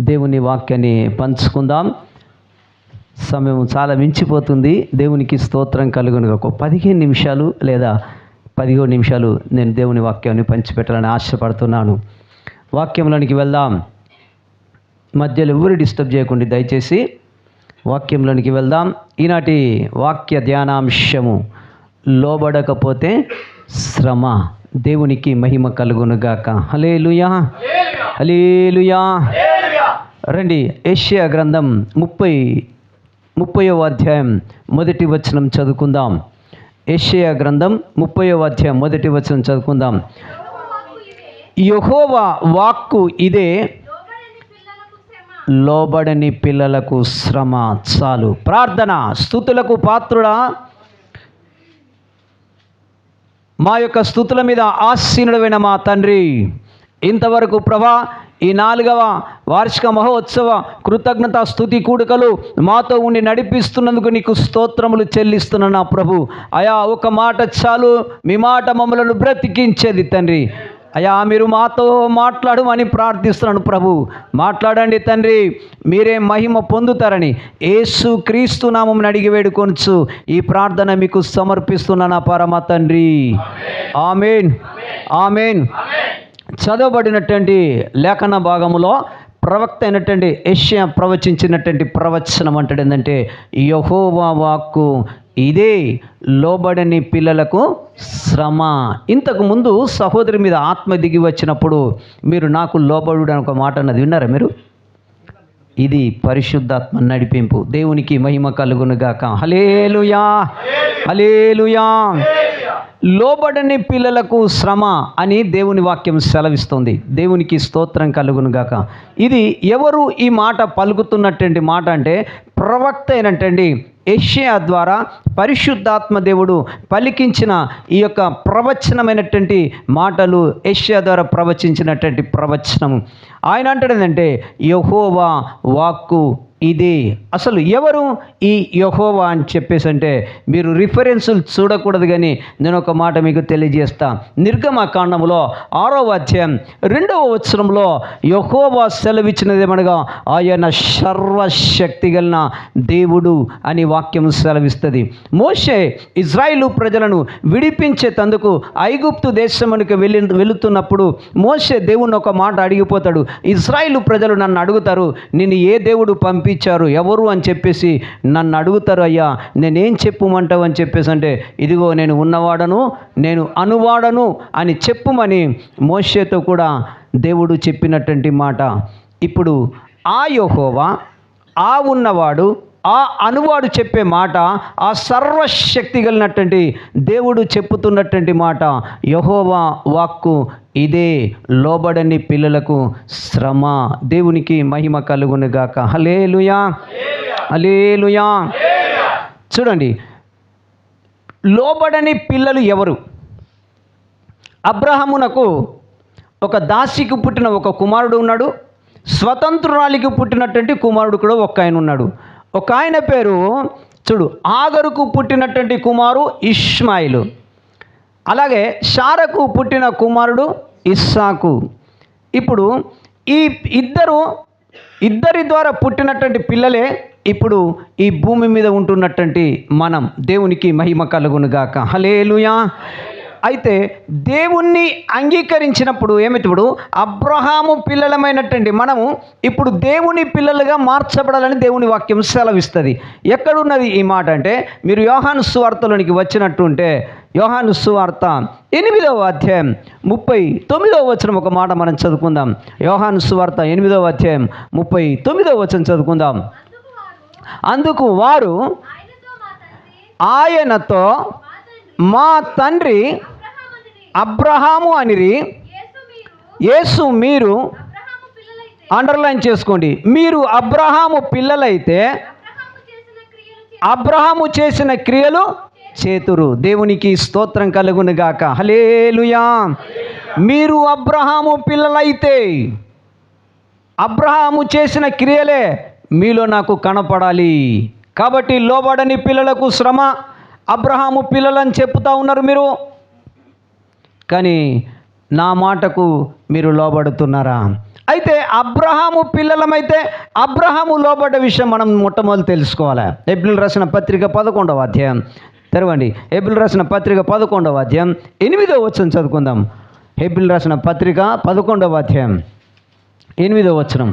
దేవుని వాక్యాన్ని పంచుకుందాం. సమయం చాలా మించిపోతుంది. దేవునికి స్తోత్రం కలుగునుగా. ఒక 15 నిమిషాలు లేదా 17 నిమిషాలు నేను దేవుని వాక్యాన్ని పంచిపెట్టాలని ఆశపడుతున్నాను. వాక్యంలోనికి వెళ్దాం. మధ్యలో ఎవరు డిస్టర్బ్ చేయకండి దయచేసి. వాక్యంలోనికి వెళ్దాం. ఈనాటి వాక్య ధ్యానాంశము లోబడకపోతే శ్రమ. దేవునికి మహిమ కలుగునుగాక. హల్లెలూయా, హల్లెలూయా. రండి, యెషయా గ్రంథం 30వ అధ్యాయం మొదటి వచనం చదువుకుందాం. యెషయా గ్రంథం 30వ అధ్యాయం మొదటి వచనం చదువుకుందాం. యెహోవా వాక్కు ఇదే, లోబడని పిల్లలకు శ్రమ. చాలు. ప్రార్థన. స్తుతులకు పాత్రుడా, మా యొక్క స్తుతుల మీద ఆసీనుడైన మా తండ్రి, ఇంతవరకు ప్రభా ఈ 4వ వార్షిక మహోత్సవ కృతజ్ఞత స్తుతి కూడికలు మాతో ఉండి నడిపిస్తున్నందుకు నీకు స్తోత్రములు చెల్లిస్తున్నాను నా ప్రభు. అయా, ఒక మాట చాలు, మీ మాట మమ్మలను బ్రతికించేది తండ్రి. అయా, మీరు మాతో మాట్లాడమని ప్రార్థిస్తున్నాను ప్రభు. మాట్లాడండి తండ్రి, మీరే మహిమ పొందుతారని యేసు క్రీస్తు నామమున అడిగి వేడుకొనుచు ఈ ప్రార్థన మీకు సమర్పిస్తున్నాను నా పరమ తండ్రి. ఆమేన్, ఆమేన్. చదవబడినటువంటి లేఖన భాగములో ప్రవక్త అయినటువంటి యెషయా ప్రవచించినటువంటి ప్రవచనం అంటాడు ఏంటంటే, యెహోవా వాక్కు ఇదే, లోబడని పిల్లలకు శ్రమ. ఇంతకు ముందు సహోదరి మీద ఆత్మ దిగి వచ్చినప్పుడు మీరు నాకు లోబడు అని ఒక మాట అన్నది విన్నారా మీరు? ఇది పరిశుద్ధాత్మ నడిపింపు. దేవునికి మహిమ కలుగునుగాక. హల్లెలూయా, హల్లెలూయా. లోబడని పిల్లలకు శ్రమ అని దేవుని వాక్యం సెలవిస్తుంది. దేవునికి స్తోత్రం కలుగునుగాక. ఇది ఎవరు ఈ మాట పలుకుతున్నటువంటి మాట అంటే, ప్రవక్త అయినటువంటి యెషయా ద్వారా పరిశుద్ధాత్మ దేవుడు పలికించిన ఈ యొక్క ప్రవచనమైనటువంటి మాటలు, యెషయా ద్వారా ప్రవచించినటువంటి ప్రవచనము. ఆయన అంటాడు ఏంటంటే, యెహోవా వాక్కు ఇదే. అసలు ఎవరు ఈ యెహోవా అని చెప్పేసి అంటే మీరు రిఫరెన్సులు చూడకూడదు, కానీ నేను ఒక మాట మీకు తెలియజేస్తా. నిర్గమకాండములో 6వ అధ్యాయం 2వ వచనంలో యెహోవా సెలవిచ్చినదేమనగా, ఆయన సర్వశక్తి గల దేవుడు అని వాక్యం సెలవిస్తుంది. మోషే ఇజ్రాయేలు ప్రజలను విడిపించేటందుకు ఐగుప్తు దేశమునికి వెళుతున్నప్పుడు మోషే దేవుని ఒక మాట అడిగిపోతాడు. ఇజ్రాయేలు ప్రజలు నన్ను అడుగుతారు, నిన్ను ఏ దేవుడు పంపించారు, ఎవరు అని చెప్పేసి నన్ను అడుగుతారు. అయ్యా, నేనేం చెప్పుమంటావు అని చెప్పేసి అంటే, ఇదిగో నేను ఉన్నవాడను, నేను అనువాడను అని చెప్పుమని మోషేతో కూడా దేవుడు చెప్పినటువంటి మాట. ఇప్పుడు ఆ యెహోవా, ఆ ఉన్నవాడు, ఆ అనువాడు చెప్పే మాట, ఆ సర్వశక్తి కలిగినటువంటి దేవుడు చెప్పుతున్నటువంటి మాట, యెహోవా వాక్కు ఇదే, లోబడని పిల్లలకు శ్రమ. దేవునికి మహిమ కలుగునుగాక. హల్లెలూయా, హల్లెలూయా. చూడండి, లోబడని పిల్లలు ఎవరు? అబ్రహామునకు ఒక దాసికి పుట్టిన ఒక కుమారుడు ఉన్నాడు. స్వతంత్రురాలికి పుట్టినటువంటి కుమారుడు కూడా ఒక ఆయన ఉన్నాడు. ఒక ఆయన పేరు చూడు, ఆగరుకు పుట్టినటువంటి కుమారు ఇష్మాయిలు. అలాగే శారకు పుట్టిన కుమారుడు ఇస్సాకు. ఇప్పుడు ఈ ఇద్దరి ద్వారా పుట్టినటువంటి పిల్లలే ఇప్పుడు ఈ భూమి మీద ఉంటున్నటువంటి మనం. దేవునికి మహిమ కలుగునుగాక. హల్లెలూయా. అయితే దేవుణ్ణి అంగీకరించినప్పుడు ఏమిటప్పుడు అబ్రహాము పిల్లలమైనటువంటి మనము ఇప్పుడు దేవుని పిల్లలుగా మార్చబడాలని దేవుని వాక్యం సెలవిస్తుంది. ఎక్కడున్నది ఈ మాట అంటే, మీరు యోహాను సువార్తలోనికి వచ్చినట్టు ఉంటే యోహాను సువార్త 8వ అధ్యాయం 39వ వచనం ఒక మాట మనం చదువుకుందాం. యోహాను సువార్త 8వ అధ్యాయం 39వ వచనం చదువుకుందాం. అందుకు వారు ఆయనతో, మా తండ్రి అబ్రహాము అనిరి. యేసు మీరు, అండర్లైన్ చేసుకోండి, మీరు అబ్రహాము పిల్లలైతే అబ్రహాము చేసిన క్రియలు చేతురు. దేవునికి స్తోత్రం కలుగునుగాక. హల్లెలూయా. మీరు అబ్రహాము పిల్లలైతే అబ్రహాము చేసిన క్రియలే మీలో నాకు కనపడాలి. కాబట్టి లోబడని పిల్లలకు శ్రమ. అబ్రహాము పిల్లలని చెప్తా ఉన్నారు మీరు, కానీ నా మాటకు మీరు లోబడుతున్నారా? అయితే అబ్రహాము పిల్లలమైతే అబ్రహాము లోబడ్డ విషయం మనం మొట్టమొదటి తెలుసుకోవాలి. హెబ్రీయులకు రాసిన పత్రిక 11వ అధ్యాయం తెరవండి. హెబ్రీయులకు రాసిన పత్రిక 11వ అధ్యాయం 8వ వచనం చదువుకుందాం. హెబ్రీయులకు రాసిన పత్రిక 11వ అధ్యాయం 8వ వచనం.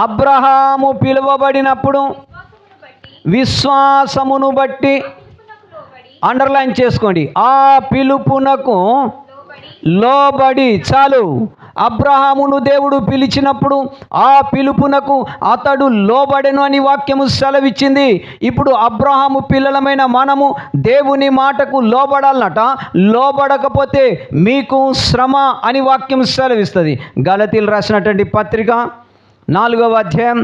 అబ్రహాము పిలువబడినప్పుడు విశ్వాసమును బట్టి, అండర్లైన్ చేసుకోండి, ఆ పిలుపునకు లోబడి. చాలు. అబ్రహామును దేవుడు పిలిచినప్పుడు ఆ పిలుపునకు అతడు లోబడెను అని వాక్యము సెలవిచ్చింది. ఇప్పుడు అబ్రహాము పిల్లలమైన మనము దేవుని మాటకు లోబడాలన్నట. లోబడకపోతే మీకు శ్రమ అని వాక్యం సెలవిస్తుంది. గలతీయులకు రాసినటువంటి పత్రిక 4వ అధ్యాయం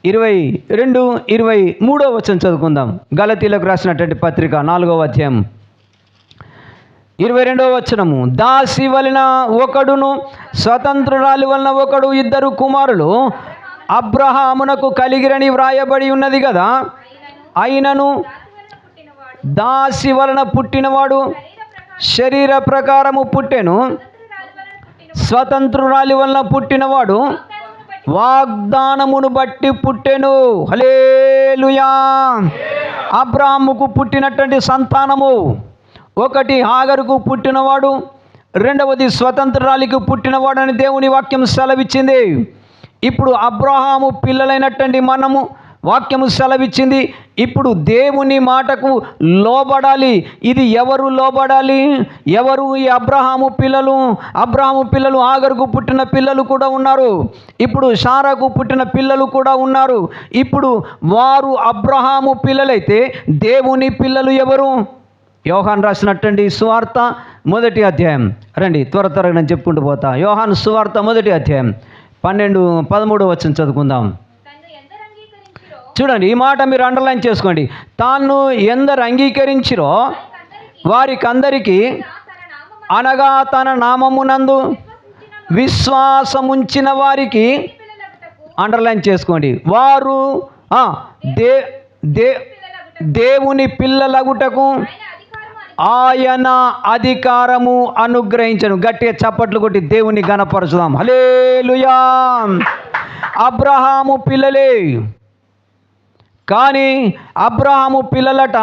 22, 23వ వచనం చదువుకుందాం. గలతీయులకు రాసినటువంటి పత్రిక 4వ అధ్యాయం 22వ వచనము. దాసి వలన ఒకడును స్వతంత్రురాలి వలన ఒకడు, ఇద్దరు కుమారులు అబ్రహామునకు కలిగిరని వ్రాయబడి ఉన్నది కదా. అయినను దాసి వలన పుట్టినవాడు శరీర ప్రకారము పుట్టెను, స్వతంత్రురాలి వలన పుట్టినవాడు వాగ్దానమును బట్టి పుట్టెను. హల్లెలూయా. అబ్రాహాముకు పుట్టినటువంటి సంతానము ఒకటి హాగరుకు పుట్టినవాడు, రెండవది స్వతంత్రాలికి పుట్టినవాడు అని దేవుని వాక్యం సెలవిచ్చింది. ఇప్పుడు అబ్రహాము పిల్లలైనటువంటి మనము వాక్యము సెలవిచ్చింది. ఇప్పుడు దేవుని మాటకు లోబడాలి. ఇది ఎవరు లోబడాలి? ఎవరు ఈ అబ్రహాము పిల్లలు? అబ్రహాము పిల్లలు ఆగరుకు పుట్టిన పిల్లలు కూడా ఉన్నారు. ఇప్పుడు శారాకు పుట్టిన పిల్లలు కూడా ఉన్నారు. ఇప్పుడు వారు అబ్రహాము పిల్లలైతే దేవుని పిల్లలు ఎవరు? యోహాను రాసినటువంటి సువార్త 1వ అధ్యాయం. రండి త్వరగా నేను చెప్పుకుంటూ పోతా. యోహాను సువార్త 1వ అధ్యాయం 12, 13వ వచనం చదువుకుందాం. చూడండి, ఈ మాట మీరు అండర్లైన్ చేసుకోండి. తాను ఎందరు అంగీకరించిరో వారికందరికీ, అనగా తన నామమునందు విశ్వాసముంచిన వారికి, అండర్లైన్ చేసుకోండి, వారు దేవుని పిల్లలగుటకు ఆయన అధికారము అనుగ్రహించను. గట్టిగా చప్పట్లు కొట్టి దేవుని ఘనపరచుదాం. హల్లెలూయా. అబ్రహాము పిల్లలే, కానీ అబ్రహాము పిల్లలట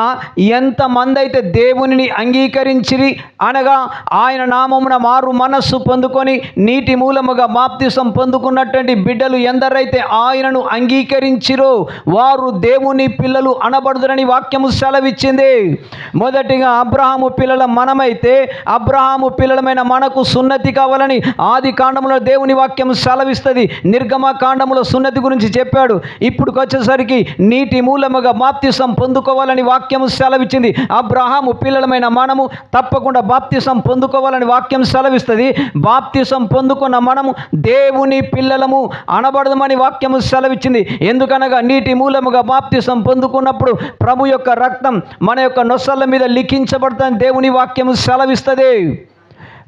ఎంతమంది అయితే దేవునిని అంగీకరించిరి, అనగా ఆయన నామమున మారు మనస్సు పొందుకొని నీటి మూలముగా బాప్తిసం పొందుకున్నటువంటి బిడ్డలు ఎందరైతే ఆయనను అంగీకరించిరో వారు దేవుని పిల్లలు అనబడుదురని వాక్యము సెలవిచ్చింది. మొదటిగా అబ్రహాము పిల్లల మనమైతే అబ్రహాము పిల్లలమైన మనకు సున్నతి కావాలని ఆది కాండములో దేవుని వాక్యం సెలవిస్తుంది. నిర్గమ కాండములో సున్నతి గురించి చెప్పాడు. ఇప్పుడు వచ్చేసరికి నీటి మూలముగా బాప్తిసం పొందుకోవాలని వాక్యం సెలవిచ్చింది. అబ్రహాము పిల్లలమైన మనము తప్పకుండా బాప్తిసం పొందుకోవాలని వాక్యం సెలవిస్తుంది. బాప్తిసం పొందుకున్న మనము దేవుని పిల్లలము అనబడదమని వాక్యము సెలవిచ్చింది. ఎందుకనగా నీటి మూలముగా బాప్తిసం పొందుకున్నప్పుడు ప్రభు యొక్క రక్తం మన యొక్క నొసళ్ళ మీద లిఖించబడుతుందని దేవుని వాక్యము సెలవిస్తుంది.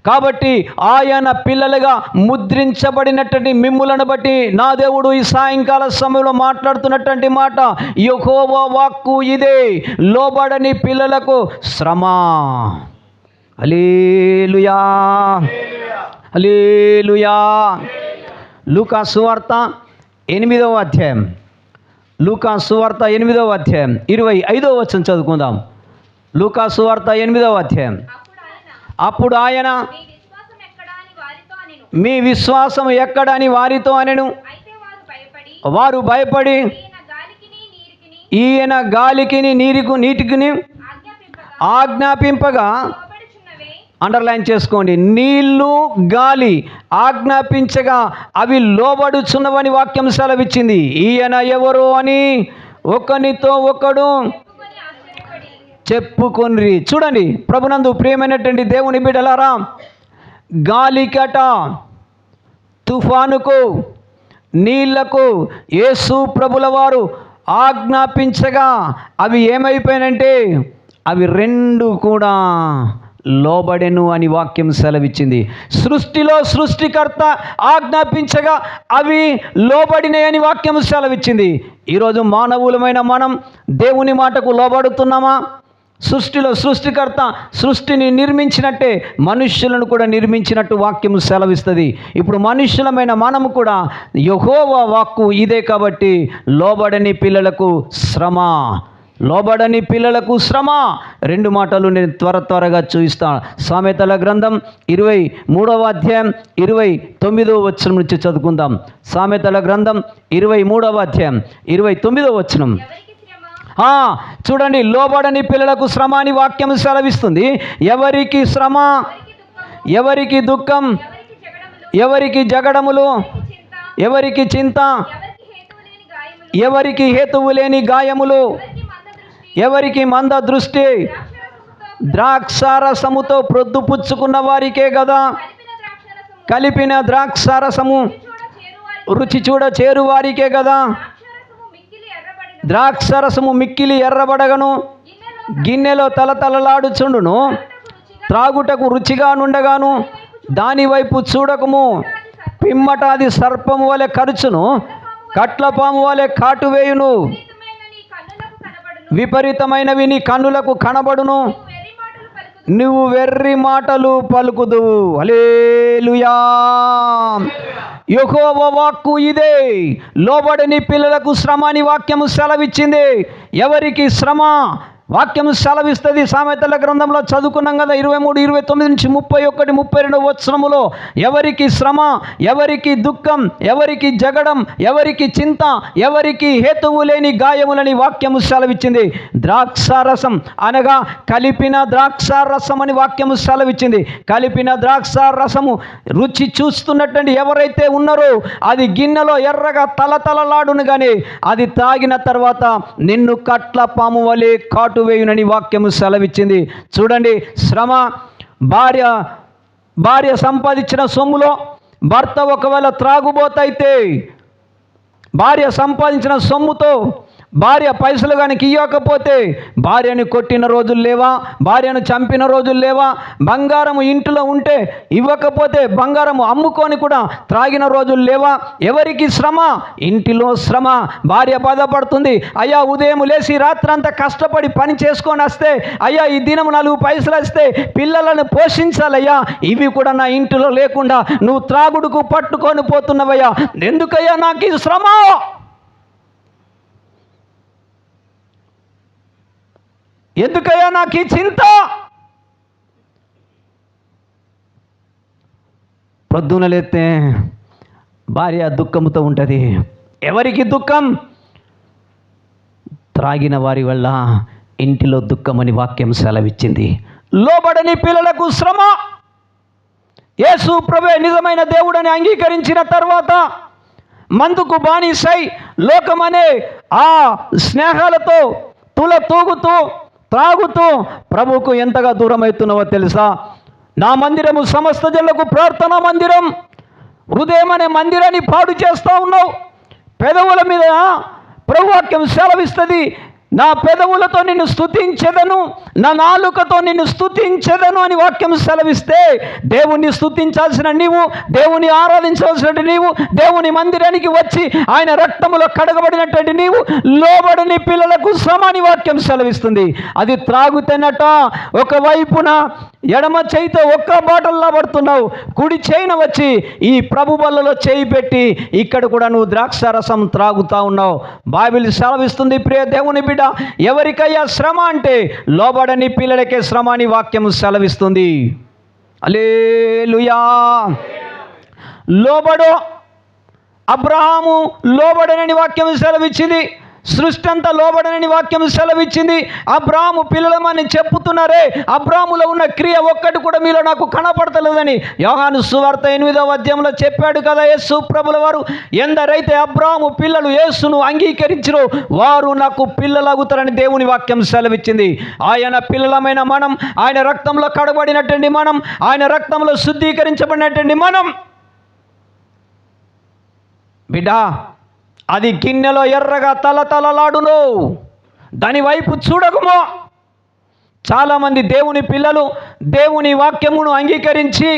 కాబట్టి ఆయన పిల్లలుగా ముద్రించబడినటువంటి మిమ్ములను బట్టి నా దేవుడు ఈ సాయంకాల సమయంలో మాట్లాడుతున్నటువంటి మాట, యెహోవా వాక్కు ఇదే, లోబడని పిల్లలకు శ్రమ. హల్లెలూయా, హల్లెలూయా. లూకా సువార్త 8వ అధ్యాయం, లూకా సువార్త 8వ అధ్యాయం 25వ వచనం చదువుకుందాం. లూకా సువార్త 8వ అధ్యాయం. అప్పుడు ఆయన, మీ విశ్వాసం ఎక్కడని వారితో అనెను. వారు భయపడి ఈయన గాలికిని నీటికిని ఆజ్ఞాపింపగా, అండర్లైన్ చేసుకోండి, నీళ్లు గాలి ఆజ్ఞాపించగా అవి లోబడుచున్నవని వాక్యం సెలవిచ్చింది. ఈయన ఎవరు అని ఒకనితో ఒకడు చెప్పుకొనిరి. చూడండి, ప్రభునందు ప్రియమైనటువంటి దేవుని బిడ్డలారా, గాలికట, తుఫానుకు, నీళ్లకు యేసు ప్రభుల వారు ఆజ్ఞాపించగా అవి ఏమైపోయినంటే అవి రెండు కూడా లోబడెను అని వాక్యం సెలవిచ్చింది. సృష్టిలో సృష్టికర్త ఆజ్ఞాపించగా అవి లోబడినాయని వాక్యం సెలవిచ్చింది. ఈరోజు మానవులమైన మనం దేవుని మాటకు లోబడుతున్నామా? సృష్టిలో సృష్టికర్త సృష్టిని నిర్మించినట్టే మనుష్యులను కూడా నిర్మించినట్టు వాక్యము సెలవిస్తుంది. ఇప్పుడు మనుష్యులమైన మనము కూడా యెహోవా వాక్కు ఇదే కాబట్టి లోబడని పిల్లలకు శ్రమ, లోబడని పిల్లలకు శ్రమ. 2 మాటలు నేను త్వరగా చూపిస్తాను. సామెతల గ్రంథం 23వ అధ్యాయం 29వ వచనం నుంచి చదువుకుందాం. సామెతల గ్రంథం 23వ అధ్యాయం 29వ వచనం. చూడండి, లోబడని పిల్లలకు శ్రమ అని వాక్యం సెలవిస్తుంది. ఎవరికి శ్రమ, ఎవరికి దుఃఖం, ఎవరికి జగడములు, ఎవరికి చింత, ఎవరికి హేతువు లేని గాయములు, ఎవరికి మంద దృష్టి, ద్రాక్షారసముతో ప్రొద్దు పుచ్చుకున్న వారికే కదా. కలిపిన ద్రాక్షారసము రుచి చూడ చేరు వారికే కదా. ద్రాక్షరసము మిక్కిలి ఎర్రబడగను, గిన్నెలో తలతలలాడుచుండును, త్రాగుటకు రుచిగా నుండగాను దాని వైపు చూడకము. పిమ్మట అది సర్పము వలె కరుచును, కట్లపాము వలె కాటువేయును. విపరీతమైనవి నీ కన్నులకు కనబడును, నువ్వు వెర్రి మాటలు పలుకుదువు. హల్లెలూయా. యెహోవా వాక్కు ఇదే, లోబడని పిల్లలకు శ్రమ అని వాక్యము సెలవిచ్చింది. ఎవరికి శ్రమ? వాక్యము సెలవిస్తుంది. సామెతల గ్రంథంలో చదువుకున్నాం కదా, 23, 29 నుంచి 31, 32 వచనములో ఎవరికి శ్రమ, ఎవరికి దుఃఖం, ఎవరికి జగడం, ఎవరికి చింత, ఎవరికి హేతువు లేని గాయములని వాక్యము సెలవిచ్చింది. ద్రాక్షారసం అనగా కలిపిన ద్రాక్షారసం అని వాక్యము సెలవిచ్చింది. కలిపిన ద్రాక్షారసము రుచి చూస్తున్నటువంటి ఎవరైతే ఉన్నారో అది గిన్నెలో ఎర్రగా తలతలలాడును, కానీ అది తాగిన తర్వాత నిన్ను కట్ల పాము వలె వేయునని వాక్యము సెలవిచ్చింది. చూడండి, శ్రమ. భార్య సంపాదించిన సొమ్ములో భర్త ఒకవేళ త్రాగుబోతైతే, భార్య సంపాదించిన సొమ్ముతో భార్య పైసలు కనుక ఇవ్వకపోతే భార్యను కొట్టిన రోజులు లేవా? భార్యను చంపిన రోజులు లేవా? బంగారము ఇంటిలో ఉంటే ఇవ్వకపోతే బంగారము అమ్ముకొని కూడా త్రాగిన రోజులు లేవా? ఎవరికి శ్రమ? ఇంటిలో శ్రమ. భార్య బాధపడుతుంది, అయ్యా ఉదయం లేచి రాత్రంతా కష్టపడి పని చేసుకొని వస్తే, అయ్యా ఈ దినం 4 పైసలు వస్తే పిల్లలను పోషించాలయ్యా, ఇవి కూడా నా ఇంటిలో లేకుండా నువ్వు త్రాగుడుకు పట్టుకొని పోతున్నావయ్యా, ఎందుకయ్యా నాకు ఈ శ్రమ? ఎందుకయ్యా నాకు ఈ చింత? ప్రొద్దున లేస్తే భార్య దుఃఖంతో ఉంటుంది. ఎవరికి దుఃఖం? త్రాగిన వారి వల్ల ఇంటిలో దుఃఖమని వాక్యం సెలవిచ్చింది. లోబడని పిల్లలకు శ్రమ. యేసు ప్రభువే నిజమైన దేవుడని అంగీకరించిన తర్వాత మందుకు బానిసై లోకమనే ఆ స్నేహాలతో తూగుతూ త్రాగుతూ ప్రభువుకు ఎంతగా దూరం అవుతున్నావో తెలుసా? నా మందిరము సమస్త జనులకు ప్రార్థనా మందిరం, హృదయం అనే మందిరాన్ని పాడు చేస్తూ ఉన్నావు. పెదవుల మీద ప్రభువాక్యం సెలవిస్తుంది, నా పెదవులతో నిన్ను స్తుతించెదను, నా నాలుకతో నిన్ను స్తుతించెదను అని వాక్యం సెలవిస్తే, దేవుణ్ణి స్తుతించాల్సిన నీవు, దేవుని ఆరాధించాల్సిన నీవు, దేవుని మందిరానికి వచ్చి ఆయన రక్తములో కడగబడినటువంటి నీవు లోబడని పిల్లలకు శ్రమ అని వాక్యం సెలవిస్తుంది. అది త్రాగుతేనట ఒకవైపున ఎడమ చేయితో ఒక్క బాటల్లో పడుతున్నావు, కుడి చేయిన వచ్చి ఈ ప్రభు బల్లలో చేయి పెట్టి ఇక్కడ కూడా నువ్వు ద్రాక్షారసం త్రాగుతూ ఉన్నావు. బైబిల్ సెలవిస్తుంది, ప్రియ దేవుని బిడ్డ, ఎవరికయ్యా శ్రమ అంటే లోబడని పిల్లలకే శ్రమ అని వాక్యము సెలవిస్తుంది. హల్లెలూయా. లోబడు. అబ్రహాము లోబడనని వాక్యం సెలవిచ్చింది. సృష్టి అంతా లోబడనని వాక్యం సెలవిచ్చింది. అబ్రాహాము పిల్లలమని చెప్పుతున్నారే, అబ్రాహాములో ఉన్న క్రియ ఒక్కటి కూడా మీలో నాకు కనపడతలేదని యోహాను సువార్త 8వ అధ్యాయంలో చెప్పాడు కదా యేసు ప్రభుల వారు. ఎందరైతే అబ్రాహాము పిల్లలు యేసును అంగీకరించిరో వారు నాకు పిల్లలగుతారని దేవుని వాక్యం సెలవిచ్చింది. ఆయన పిల్లలమైన మనం, ఆయన రక్తంలో కడబడినటువంటి మనం, ఆయన రక్తంలో శుద్ధీకరించబడినటువంటి మనం, బిడ్డా అది గిన్నెలో ఎర్రగా తలతలలాడును, దాని వైపు చూడకుమో. చాలామంది దేవుని పిల్లలు దేవుని వాక్యమును అంగీకరించి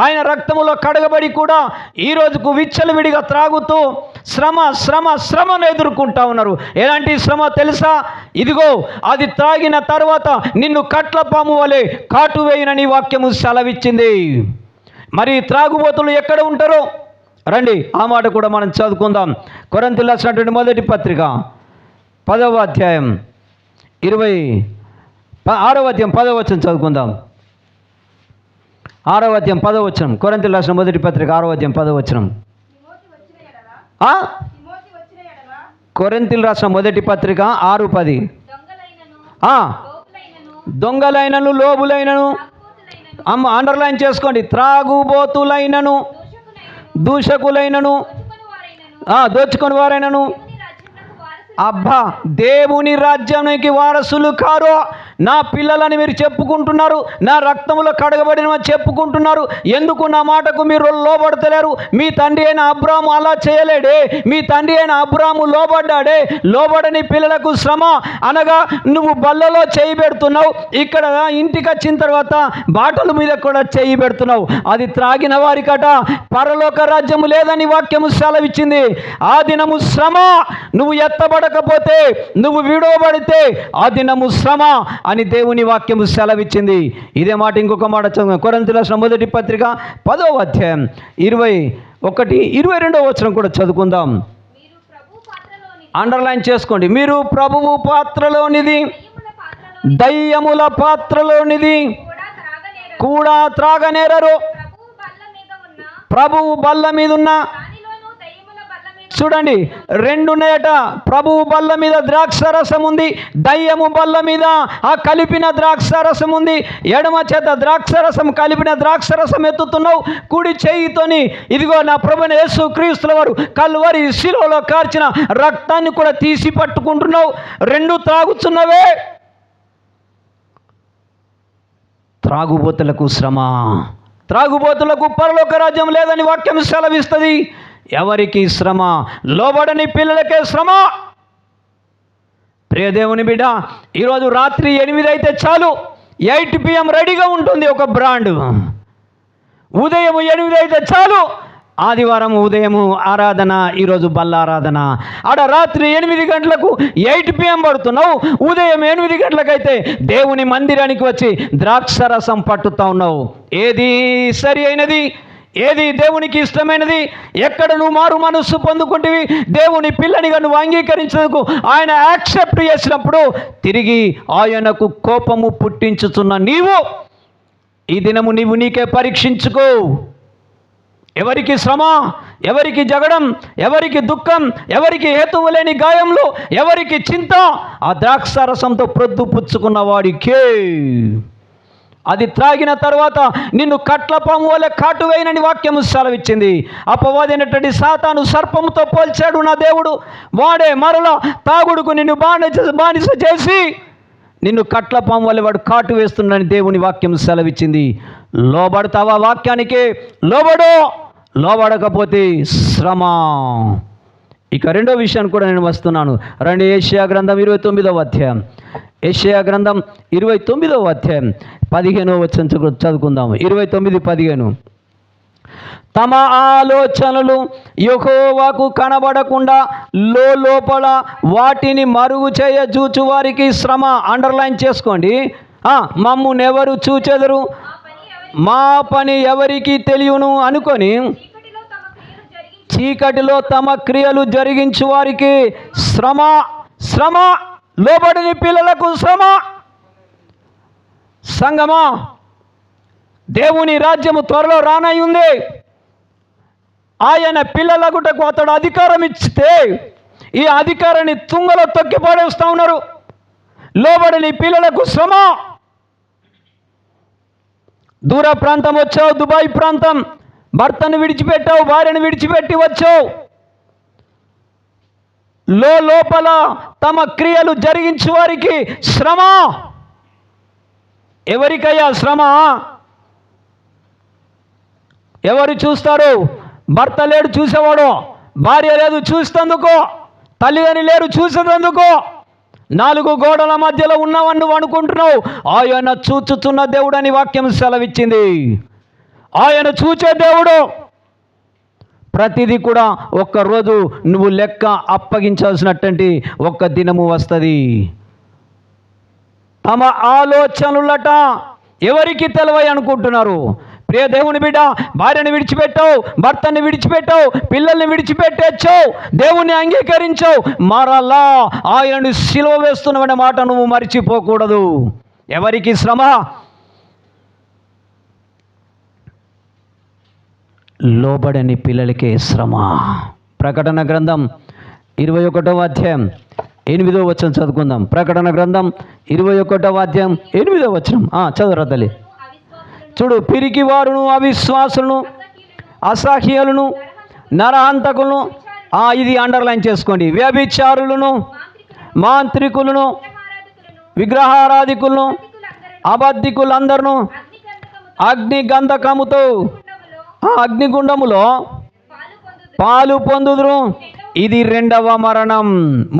ఆయన రక్తములో కడగబడి కూడా ఈ రోజుకు విచ్చలవిడిగా త్రాగుతూ శ్రమను ఎదుర్కొంటా ఉన్నారు. ఎలాంటి శ్రమ తెలుసా? ఇదిగో అది త్రాగిన తర్వాత నిన్ను కట్ల పాము వలె కాటు వేయనని వాక్యము సెలవిచ్చింది. మరి త్రాగుబోతులు ఎక్కడ ఉంటారో రండి, ఆ మాట కూడా మనం చదువుకుందాం. కొరింథీయులకు రాసినటువంటి మొదటి పత్రిక 10వ అధ్యాయం 6వ అధ్యాయం 10వ వచనం చదువుకుందాం. 6వ అధ్యాయం 10వ వచనం, కొరింథీయులకు రాసిన మొదటి పత్రిక 6వ అధ్యాయం 10వ వచనం. కొరింథీయులకు రాసిన మొదటి పత్రిక 6:10. దొంగలైనను లోబులైనను, అండర్లైన్ చేసుకోండి, త్రాగుబోతులైనను, దూషకులైనను, దోచుకొని వారైనను, అబ్బా, దేవుని రాజ్యానికి వారసులు కారు. నా పిల్లలని మీరు చెప్పుకుంటున్నారు, నా రక్తములో కడగబడిన చెప్పుకుంటున్నారు, ఎందుకు నా మాటకు మీరు లోబడతలేరు? మీ తండ్రి అయిన అబ్రాము అలా చేయలేడే, మీ తండ్రి అయిన అబ్రాము లోబడ్డాడే. లోబడని పిల్లలకు శ్రమ అనగా నువ్వు బల్లలో చేయి పెడుతున్నావు, ఇక్కడ ఇంటికి వచ్చిన తర్వాత బాటల మీద కూడా చేయి పెడుతున్నావు. అది త్రాగిన వారికట పరలోక రాజ్యము లేదని వాక్యము సెలవిచ్చింది. ఆ దినము శ్రమ, నువ్వు ఎత్తబడకపోతే, నువ్వు విడవబడితే ఆ దినము శ్రమ అని దేవుని వాక్యము సెలవిచ్చింది. ఇదే మాట ఇంకొక మాట చదువు. కొరింథీయులకు రాసిన మొదటి పత్రిక 10వ అధ్యాయం 21, 22వ వచనం కూడా చదువుకుందాం. అండర్లైన్ చేసుకోండి. మీరు ప్రభువు పాత్రలోనిది, దయ్యముల పాత్రలోనిది కూడా త్రాగనేరరు. ప్రభువు బల్ల మీద ఉన్న, చూడండి, రెండున్నయట. ప్రభువు బల్ల మీద ద్రాక్షారసం ఉంది, దయ్యము బల్ల మీద ఆ కలిపిన ద్రాక్షారసం ఉంది. ఎడమ చేత ద్రాక్షారసం కలిపిన ద్రాక్షారసం ఎత్తుతున్నావు, కుడి చేయితోని ఇదిగో నా ప్రభువైన యేసు క్రీస్తుల వారు కల్వరి శిలువలో కార్చిన రక్తాన్ని కూడా తీసి పట్టుకుంటున్నావు. రెండు త్రాగుతున్నవే. త్రాగుబోతులకు శ్రమ, త్రాగుబోతులకు పరలోక రాజ్యం లేదని వాక్యం సెలవిస్తుంది. ఎవరికి శ్రమ? లోబడని పిల్లలకే శ్రమ. ప్రియ దేవుని బిడ్డ, ఈరోజు రాత్రి 8 అయితే చాలు, 8 PM రెడీగా ఉంటుంది ఒక బ్రాండ్. ఉదయం 8 అయితే చాలు, ఆదివారం ఉదయం ఆరాధన, ఈరోజు బల్ల ఆరాధన. ఆడ రాత్రి 8 గంటలకు 8 PM పడుతున్నావు, ఉదయం 8 గంటలకైతే దేవుని మందిరానికి వచ్చి ద్రాక్షరసం పట్టుతా ఉన్నావు. ఏది సరి అయినది? ఏది దేవునికి ఇష్టమైనది? ఎక్కడ నువ్వు మారు మనస్సు పొందుకుంటేవి, దేవుని పిల్లనిగా నువ్వు అంగీకరించేందుకు ఆయన యాక్సెప్ట్ చేసినప్పుడు తిరిగి ఆయనకు కోపము పుట్టించుతున్న నీవు ఈ దినము నీవు నీకే పరీక్షించుకో. ఎవరికి శ్రమ, ఎవరికి జగడం, ఎవరికి దుఃఖం, ఎవరికి హేతువు లేని గాయములు, ఎవరికి చింత? ఆ ద్రాక్షారసంతో ప్రొద్దు పుచ్చుకున్న వాడికే. అది త్రాగిన తర్వాత నిన్ను కట్ల పాము వలె కాటు వేయనని వాక్యము సెలవిచ్చింది. అపవాదైనటువంటి సాతాను సర్పముతో పోల్చాడు నా దేవుడు. వాడే మరలా తాగుడుకు నిన్ను బానిస చేసి నిన్ను కట్ల పాము వలె వాడు కాటు వేస్తున్నాడని దేవుని వాక్యం సెలవిచ్చింది. లోబడతావా వాక్యానికి? లోబడు. లోబడకపోతే శ్రమ. ఇక రెండో విషయాన్ని కూడా నేను వస్తున్నాను. రండి, యెషయా గ్రంథం 29వ అధ్యాయం. యెషయా గ్రంథం 29వ అధ్యాయం 15వ వచనం చదువుకుందాము. 29:15. తమ ఆలోచనలు యెహోవాకు కనబడకుండా లోపల వాటిని మరుగు చేయ చూచు వారికి శ్రమ. అండర్లైన్ చేసుకోండి. మమ్మునెవరు చూచెదరు, మా పని ఎవరికి తెలియను అనుకొని చీకటిలో తమ క్రియలు జరిగించు వారికి శ్రమ. శ్రమ. లోబడని పిల్లలకు శ్రమ. సంగమా, దేవుని రాజ్యము త్వరలో రానయ్యుంది. ఆయన పిల్లలగుటకు అతడు అధికారం ఇచ్చితే ఈ అధికారాన్ని తుంగలో తొక్కి పడేస్తూ ఉన్నారు. లోబడని పిల్లలకు శ్రమ. దూర ప్రాంతం వచ్చావు, దుబాయ్ ప్రాంతం, భర్తను విడిచిపెట్టావు, భార్యను విడిచిపెట్టి వచ్చావు. లోపల తమ క్రియలు జరిగించు వారికి శ్రమ. ఎవరికయ్యా శ్రమ? ఎవరు చూస్తారు? భర్త లేడు చూసేవాడు, భార్య లేదు చూసేందుకు, తల్లిదండ్రులు లేరు చూసేందుకు. 4 గోడల మధ్యలో ఉన్నావని నువ్వు అనుకుంటున్నావు. ఆయన చూచుతున్న దేవుడని వాక్యం సెలవిచ్చింది. ఆయన చూచే దేవుడు. ప్రతిదీ కూడా ఒక్కరోజు నువ్వు లెక్క అప్పగించాల్సినటువంటి ఒక్క దినము వస్తుంది. తమ ఆలోచనలట ఎవరికి తెలవై అనుకుంటున్నారు. ప్రియ దేవుని బిడ్డ, భార్యను విడిచిపెట్టావు, భర్తని విడిచిపెట్టావు, పిల్లల్ని విడిచిపెట్టేచ్చావు, దేవుణ్ణి అంగీకరించావు, మరలా ఆయనను సిలువ వేస్తున్నావనే మాట నువ్వు మర్చిపోకూడదు. ఎవరికి శ్రమ? లోబడని పిల్లలకే శ్రమ. ప్రకటన గ్రంథం 21వ అధ్యాయం 8వ వచనం చదువుకుందాం. ప్రకటన గ్రంథం 21వ అధ్యాయం 8వ వచనం చదువురా తల్లి. చూడు, పిరికి వారును, అవిశ్వాసులను, అసహ్యులను, నరహంతకులను, ఇది అండర్లైన్ చేసుకోండి, వ్యభిచారులను, మాంత్రికులను, విగ్రహారాధికులను, అబద్ధికులందరూ అగ్ని గంధకముతో అగ్నిగుండములో పాలు పొందుదురు. ఇది రెండవ మరణం.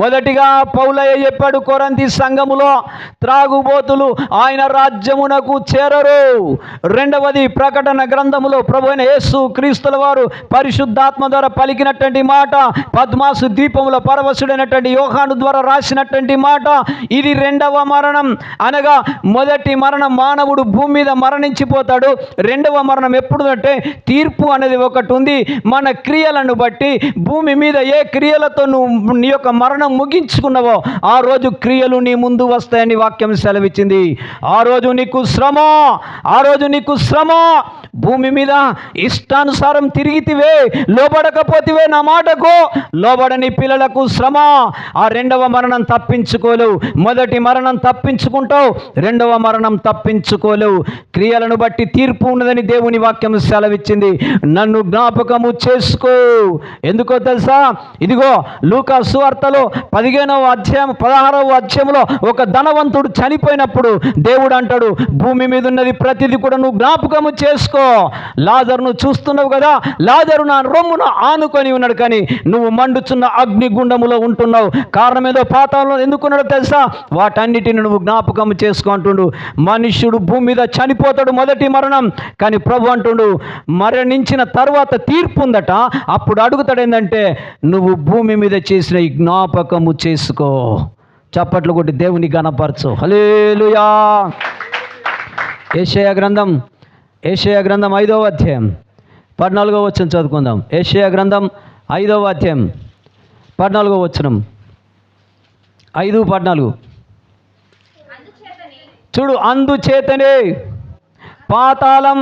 మొదటిగా పౌలయ్య చెప్పాడు, కొరింథీ సంఘములో త్రాగుబోతులు ఆయన రాజ్యమునకు చేరరు. రెండవది, ప్రకటన గ్రంథములో ప్రభువైన యేసు క్రీస్తుల వారు పరిశుద్ధాత్మ ద్వారా పలికినటువంటి మాట, పద్మాసు ద్వీపములో పరవశుడైనటువంటి యోహాను ద్వారా రాసినటువంటి మాట. ఇది రెండవ మరణం. అనగా మొదటి మరణం మానవుడు భూమి మీద మరణించిపోతాడు. రెండవ మరణం ఎప్పుడు అంటే తీర్పు అనేది ఒకటి ఉంది. మన క్రియలను బట్టి భూమి మీద ఏ క్రియలతో నువ్వు నీ యొక్క మరణం ముగించుకున్నావో ఆ రోజు క్రియలు నీ ముందు వస్తాయని వాక్యం సెలవిచ్చింది. ఆ రోజు నీకు శ్రమ, ఆ రోజు నీకు శ్రమ. భూమి మీద ఇష్టానుసారం తిరిగితివే, లోబడకపోతివే నా మాటకు, లోబడని పిల్లలకు శ్రమ. ఆ రెండవ మరణం తప్పించుకోలేవు. మొదటి మరణం తప్పించుకుంటావు, రెండవ మరణం తప్పించుకోలేవు. క్రియలను బట్టి తీర్పు ఉన్నదని దేవుని వాక్యం సెలవిచ్చింది. నన్ను జ్ఞాపకము చేసుకో. ఎందుకో తెలుసా? ఇదిగో లూకా సువార్తలో 15వ అధ్యాయం 16వ అధ్యాయంలో ఒక ధనవంతుడు చనిపోయినప్పుడు దేవుడు అంటాడు, భూమి మీద ఉన్నది ప్రతిదీ కూడా నువ్వు జ్ఞాపకము చేసుకో. లాజరును చూస్తున్నావు కదా, లాజరు నా రొమ్మును ఆనుకొని ఉన్నాడు, కానీ నువ్వు మండుచున్న అగ్నిగుండములో ఉంటున్నావు. కారణం ఏదో పాతాళంలో ఎందుకున్నాడో తెలుసా? వాటన్నిటిని నువ్వు జ్ఞాపకము చేసుకో అంటుండు. మనుష్యుడు భూమి మీద చనిపోతాడు, మొదటి మరణం. కానీ ప్రభు అంటుండు, మరణించిన తర్వాత తీర్పు ఉందట. అప్పుడు అడుగుతాడు ఏంటంటే, నువ్వు భూమి మీద చేసిన ఈ జ్ఞాపకము చేసుకో. చప్పట్లు కొట్టి దేవుని గణపరచు. హల్లెలూయా. యెషయా గ్రంథం 5వ అధ్యాయం 14వ వచనం చదువుకుందాం. యెషయా గ్రంథం 5వ అధ్యాయం 14వ వచనం. 5:14. చూడు, అందుచేతనే పాతాళం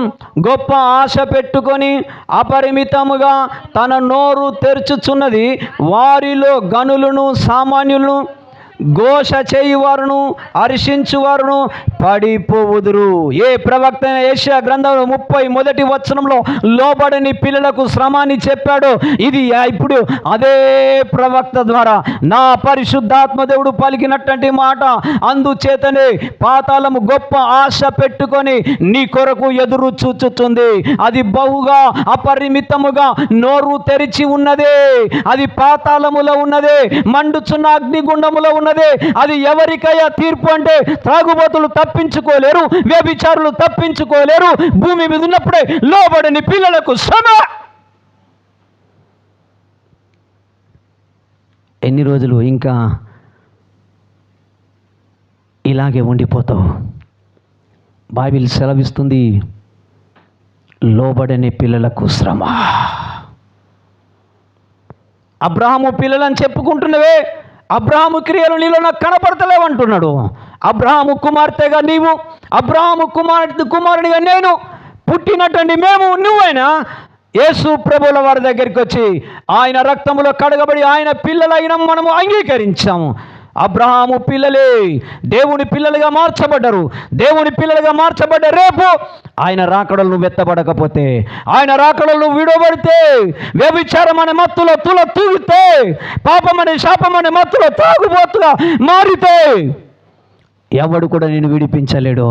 గొప్ప ఆశ పెట్టుకొని అపరిమితముగా తన నోరు తెరుచుచున్నది. వారిలో గనులను, సామాన్యులను, ఘోష చేయువారును, హర్షించువారును పడిపోవుదురు. ఏ ప్రవక్త యెషయా గ్రంథంలో 31వ వచనంలో లోబడని పిల్లలకు శ్రమ అని చెప్పాడు. ఇది ఇప్పుడు అదే ప్రవక్త ద్వారా నా పరిశుద్ధాత్మ దేవుడు పలికినటువంటి మాట. అందుచేతనే పాతాళము గొప్ప ఆశ పెట్టుకొని నీ కొరకు ఎదురు చూచుతుంది. అది బహుగా అపరిమితముగా నోరు తెరిచి ఉన్నదే. అది పాతాళములో ఉన్నదే, మండుచున్న అగ్నిగుండములో ఉన్నదే. అది ఎవరికయ్యా తీర్పు అంటే, త్రాగుబోతులు తప్పించుకోలేరు, వ్యభిచారులు తప్పించుకోలేరు. భూమి మీద ఉన్నప్పుడే లోబడని పిల్లలకు శ్రమ. ఎన్ని రోజులు ఇంకా ఇలాగే ఉండిపోతావు? బైబిల్ సెలవిస్తుంది, లోబడని పిల్లలకు శ్రమ. అబ్రహాము పిల్లలని చెప్పుకుంటున్నవే, అబ్రహాము క్రియలు నీలో నాకు కనపడతలేవంటున్నాడు. అబ్రహాము కుమార్తెగా నీవు, అబ్రహాము కుమారునిగా నేను, పుట్టినటువంటి మేము, నువ్వైనా యేసు ప్రభువుల వారి దగ్గరికి వచ్చి ఆయన రక్తములో కడగబడి ఆయన పిల్లలైన మనము అంగీకరించాము. అబ్రహాము పిల్లలే దేవుని పిల్లలుగా మార్చబడ్డారు. దేవుని పిల్లలుగా మార్చబడ్డ రేపు ఆయన రాకడలు నువ్వు ఎత్తబడకపోతే, ఆయన రాకడలు నువ్వు విడవబడితే, వ్యభిచారం అనే మత్తులో తూగితే, పాపం అనే శాపం అనే మత్తులో తాగుబోతుగా మారితే ఎవడు కూడా నేను విడిపించలేడు.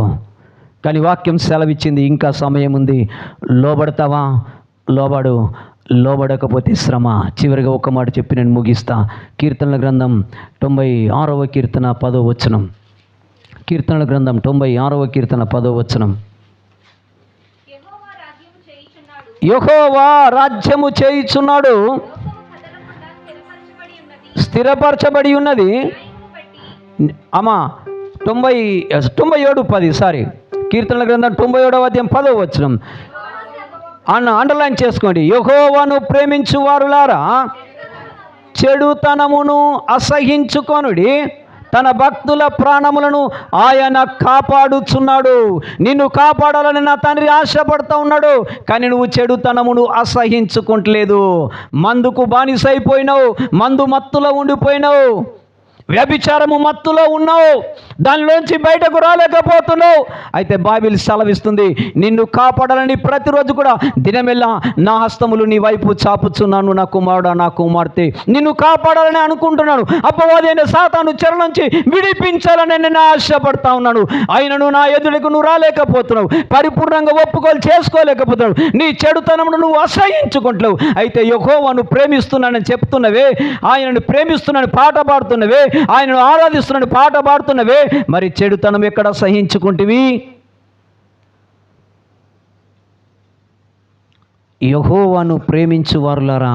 కానీ వాక్యం సెలవిచ్చింది, ఇంకా సమయం ఉంది. లోబడతావా? లోబడు. లోబడకపోతే శ్రమ. చివరిగా ఒక మాట చెప్పి నేను ముగిస్తా. కీర్తనల గ్రంథం 96వ కీర్తన 10వ వచనం. కీర్తనల గ్రంథం 96వ కీర్తన 10వ వచనం. యెహోవా రాజ్యము చేయుచున్నాడు, స్థిరపరచబడి ఉన్నది. అమ్మా 97:10 సారీ, కీర్తనల గ్రంథం 97వ అధ్యాయం 10వ వచనం అండర్లైన్ చేసుకోండి. యెహోవాను ప్రేమించు వారులారా, చెడుతనమును అసహించుకొనుడి, తన భక్తుల ప్రాణములను ఆయన కాపాడుచున్నాడు. నిన్ను కాపాడాలని నా తండ్రి ఆశపడతా ఉన్నాడు, కానీ నువ్వు చెడుతనమును అసహించుకుంటలేదు. మందుకు బానిసైపోయినావు, మందు మత్తులో ఉండిపోయినావు, వ్యభిచారము మత్తులో ఉన్నావు, దానిలోంచి బయటకు రాలేకపోతున్నావు. అయితే బైబిల్ సెలవిస్తుంది, నిన్ను కాపాడాలని ప్రతిరోజు కూడా దినమెల్లా నా హస్తములు నీ వైపు చాపుచున్నాను, నా కుమారుడా, నా కుమార్తె, నిన్ను కాపాడాలని అనుకుంటున్నాను. అపవాదైన సాతాను చెర నుంచి విడిపించాలని నేను ఆశపడతా ఉన్నాను. అయినను నా ఎదురుకు నువ్వు రాలేకపోతున్నావు, పరిపూర్ణంగా ఒప్పుకోలు చేసుకోలేకపోతున్నావు, నీ చెడుతనమును నువ్వు అసహించుకుంటున్నావు. అయితే యెహోవాను ప్రేమిస్తున్నానని చెప్తున్నవే, ఆయనను ప్రేమిస్తున్నానని పాట పాడుతున్నవే, ఆయనను ఆరాధిస్తున్నానని పాట పాడుతున్నవే, మరి చెడుతనం ఎక్కడ సహించుకుంటివి? యెహోవాను ప్రేమించు వారులారా,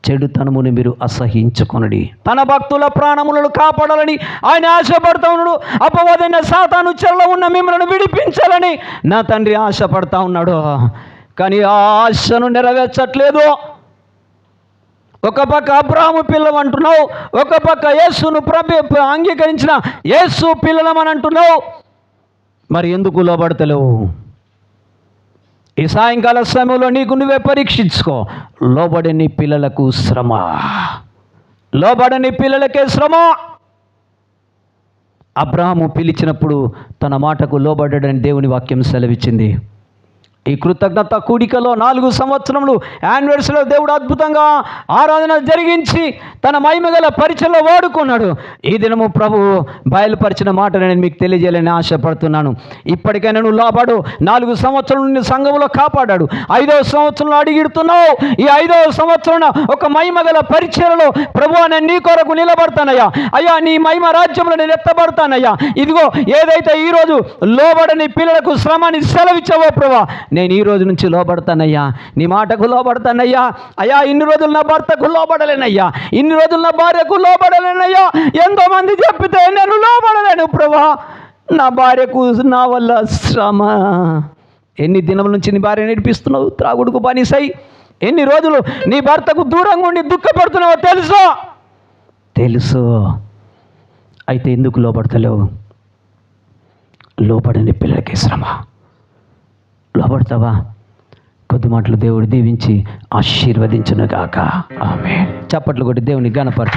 చెడుతనమును మీరు అసహించుకొనుడి, తన భక్తుల ప్రాణములను కాపాడాలని ఆయన ఆశపడతా ఉన్నాడు. అపవాదైన సాతాను చెరలో ఉన్న మిమ్మల్ని విడిపించాలని నా తండ్రి ఆశపడతా ఉన్నాడు, కానీ ఆ ఆశను నెరవేర్చట్లేదు. ఒక పక్క అబ్రాహాము పిల్లలు అంటున్నావు, ఒక పక్క యేసును అంగీకరించిన యేసు పిల్లలమని అంటున్నావు, మరి ఎందుకు లోబడతలేవు? ఈ సాయంకాల సమయంలో నీకు నువ్వే పరీక్షించుకో. లోబడని పిల్లలకు శ్రమ, లోబడని పిల్లలకే శ్రమ. అబ్రాహాము పిలిచినప్పుడు తన మాటకు లోబడని దేవుని వాక్యం సెలవిచ్చింది. ఈ కృతజ్ఞత కూడికలో 4 సంవత్సరములు యానివర్సరీలో దేవుడు అద్భుతంగా ఆరాధన జరిగించి తన మహిమగల పరిచయలో వాడుకున్నాడు. ఈ దినము ప్రభు బయలుపరిచిన మాట నేను మీకు తెలియజేయాలని ఆశపడుతున్నాను. ఇప్పటికైనా నువ్వు లోబడు. 4 సంవత్సరాలు నిన్ను సంఘంలో కాపాడాడు, 5వ సంవత్సరంలో అడిగిడుతున్నావు. ఈ 5వ సంవత్సరంలో ఒక మహిమగల పరిచయలో ప్రభు నేను నీ కొరకు నిలబడతానయ్యా, అయ్యా నీ మహిమ రాజ్యంలో నేను ఎత్తబడతానయ్యా. ఇదిగో ఏదైతే ఈరోజు లోబడని పిల్లలకు శ్రమని సెలవిచ్చావో ప్రభు, నేను ఈ రోజు నుంచి లోబడతానయ్యా, నీ మాటకు లోబడతానయ్యా. అయ్యా ఇన్ని రోజులు నా భర్తకు లోబడలేనయ్యా, ఇన్ని రోజులు నా భార్యకు లోబడలేనయ్యా, ఎంతోమంది చెప్పితే నేను లోబడలేను ప్రభా, నా భార్యకు నా వల్ల శ్రమ. ఎన్ని దినముల నుంచి నీ భార్య నేర్పిస్తున్నావు త్రాగుడుకు బానిసై? ఎన్ని రోజులు నీ భర్తకు దూరంగా ఉండి దుఃఖపడుతున్నావో తెలుసు. అయితే ఎందుకు లోబడతలేవు? లోబడని పిల్లలకి శ్రమ. లోబడతావా? కొద్ది మాటలు దేవుడు దీవించి ఆశీర్వదించును గాక. ఆమేన్. చప్పట్లు కొట్టి దేవుని ఘనపరచ.